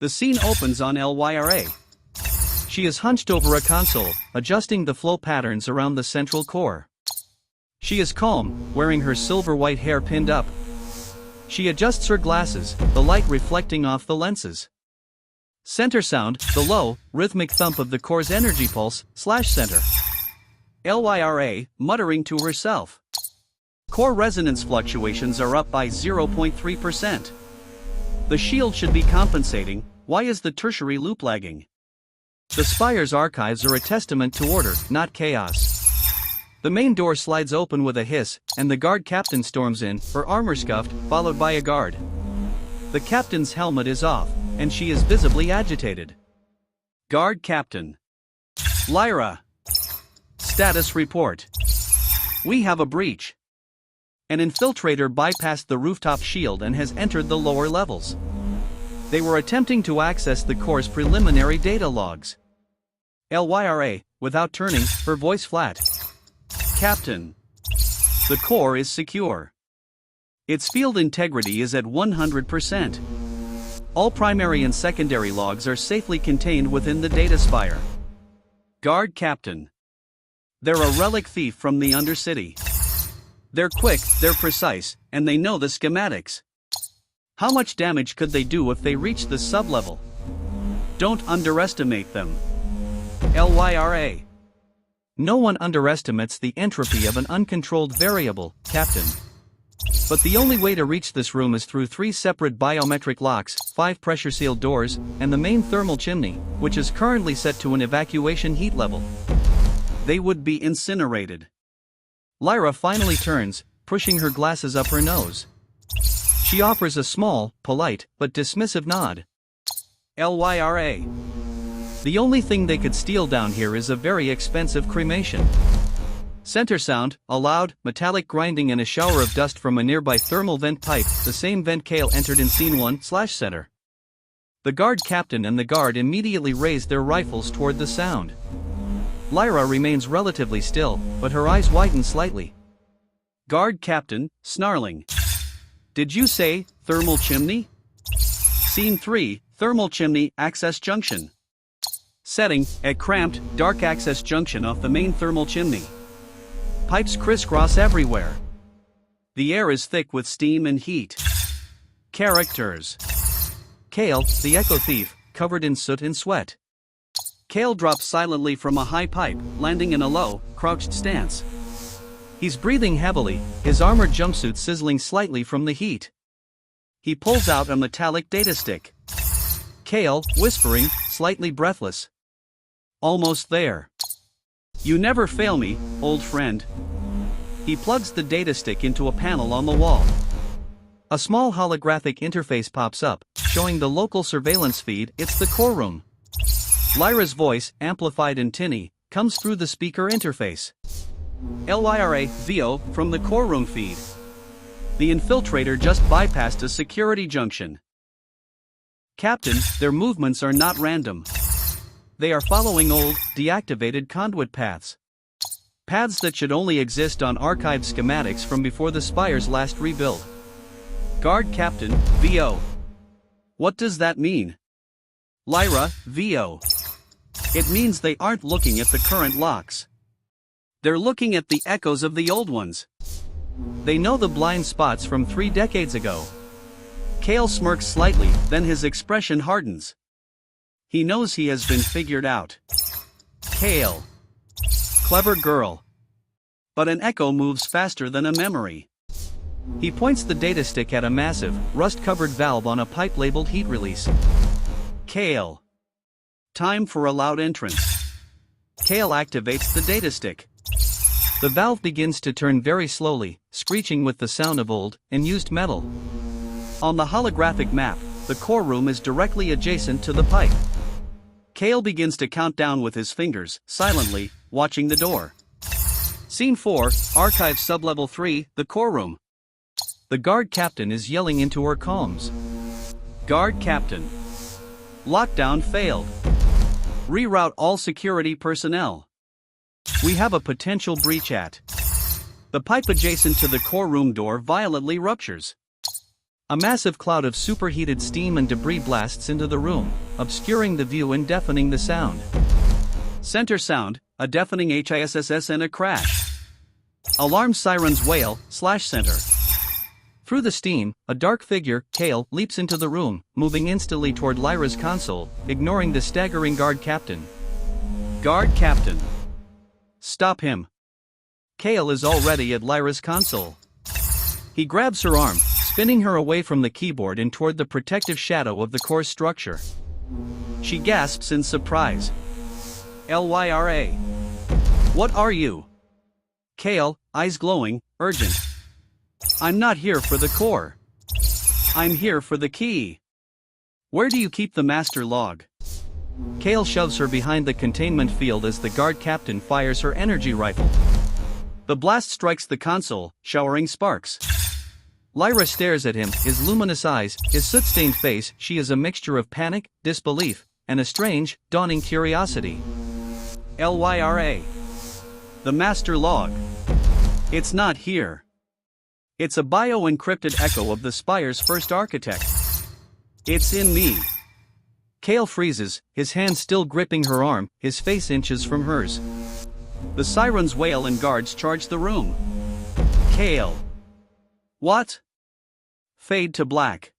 The scene opens on Lyra. She is hunched over a console, adjusting the flow patterns around the central core. She is calm, wearing her silver-white hair pinned up. She adjusts her glasses, the light reflecting off the lenses. Center sound, the low, rhythmic thump of the core's energy pulse, /center. Lyra, muttering to herself. Core resonance fluctuations are up by 0.3%. The shield should be compensating. Why is the tertiary loop lagging? The Spire's archives are a testament to order, not chaos. The main door slides open with a hiss, and the guard captain storms in, her armor scuffed, followed by a guard. The captain's helmet is off, and she is visibly agitated. Guard captain. Lyra. Status report. We have a breach. An infiltrator bypassed the rooftop shield and has entered the lower levels. They were attempting to access the core's preliminary data logs. Lyra, without turning, her voice flat. Captain. The core is secure. Its field integrity is at 100%. All primary and secondary logs are safely contained within the data spire. Guard captain. They're a relic thief from the Undercity. They're quick, they're precise, and they know the schematics. How much damage could they do if they reach the sublevel? Don't underestimate them. Lyra. No one underestimates the entropy of an uncontrolled variable, Captain. But the only way to reach this room is through 3 separate biometric locks, 5 pressure-sealed doors, and the main thermal chimney, which is currently set to an evacuation heat level. They would be incinerated. Lyra finally turns, pushing her glasses up her nose. She offers a small, polite, but dismissive nod. Lyra. The only thing they could steal down here is a very expensive cremation. Center sound, a loud, metallic grinding and a shower of dust from a nearby thermal vent pipe, the same vent Kale entered in scene 1/center. The guard captain and the guard immediately raised their rifles toward the sound. Lyra remains relatively still, but her eyes widen slightly. Guard captain, snarling. Did you say, thermal chimney? Scene 3, thermal chimney, access junction. Setting, a cramped, dark access junction off the main thermal chimney. Pipes crisscross everywhere. The air is thick with steam and heat. Characters. Kale, the Echo Thief, covered in soot and sweat. Kale drops silently from a high pipe, landing in a low, crouched stance. He's breathing heavily, his armored jumpsuit sizzling slightly from the heat. He pulls out a metallic data stick. Kale, whispering, slightly breathless. Almost there. You never fail me, old friend. He plugs the data stick into a panel on the wall. A small holographic interface pops up, showing the local surveillance feed. It's the core room. Lyra's voice, amplified and tinny, comes through the speaker interface. Lyra, VO, from the core room feed. The infiltrator just bypassed a security junction. Captain, their movements are not random. They are following old, deactivated conduit paths. Paths that should only exist on archived schematics from before the Spire's last rebuild. Guard Captain, VO. What does that mean? Lyra, VO. It means they aren't looking at the current locks. They're looking at the echoes of the old ones. They know the blind spots from 3 decades ago. Kale smirks slightly, then his expression hardens. He knows he has been figured out. Kale. Clever girl. But an echo moves faster than a memory. He points the data stick at a massive, rust-covered valve on a pipe labeled heat release. Kale. Time for a loud entrance. Kale activates the data stick. The valve begins to turn very slowly, screeching with the sound of old, unused metal. On the holographic map, the core room is directly adjacent to the pipe. Kale begins to count down with his fingers, silently, watching the door. Scene 4, Archive Sublevel 3, the core room. The guard captain is yelling into her comms. Guard captain. Lockdown failed. Reroute all security personnel. We have a potential breach at. The pipe adjacent to the core room door violently ruptures. A massive cloud of superheated steam and debris blasts into the room, obscuring the view and deafening the sound. Center sound, a deafening hiss and a crash. Alarm sirens wail, /center. Through the steam, a dark figure, Kale, leaps into the room, moving instantly toward Lyra's console, ignoring the staggering guard captain. Guard captain. Stop him. Kale is already at Lyra's console. He grabs her arm, spinning her away from the keyboard and toward the protective shadow of the core structure. She gasps in surprise. Lyra. What are you? Kale, eyes glowing, urgent. I'm not here for the core. I'm here for the key. Where do you keep the master log? Kale shoves her behind the containment field as the guard captain fires her energy rifle. The blast strikes the console, showering sparks. Lyra stares at him, his luminous eyes, his soot-stained face. She is a mixture of panic, disbelief, and a strange, dawning curiosity. Lyra. The master log. It's not here. It's a bio-encrypted echo of the Spire's first architect. It's in me. Kale freezes, his hand still gripping her arm, his face inches from hers. The sirens wail and guards charge the room. Kale. What? Fade to black.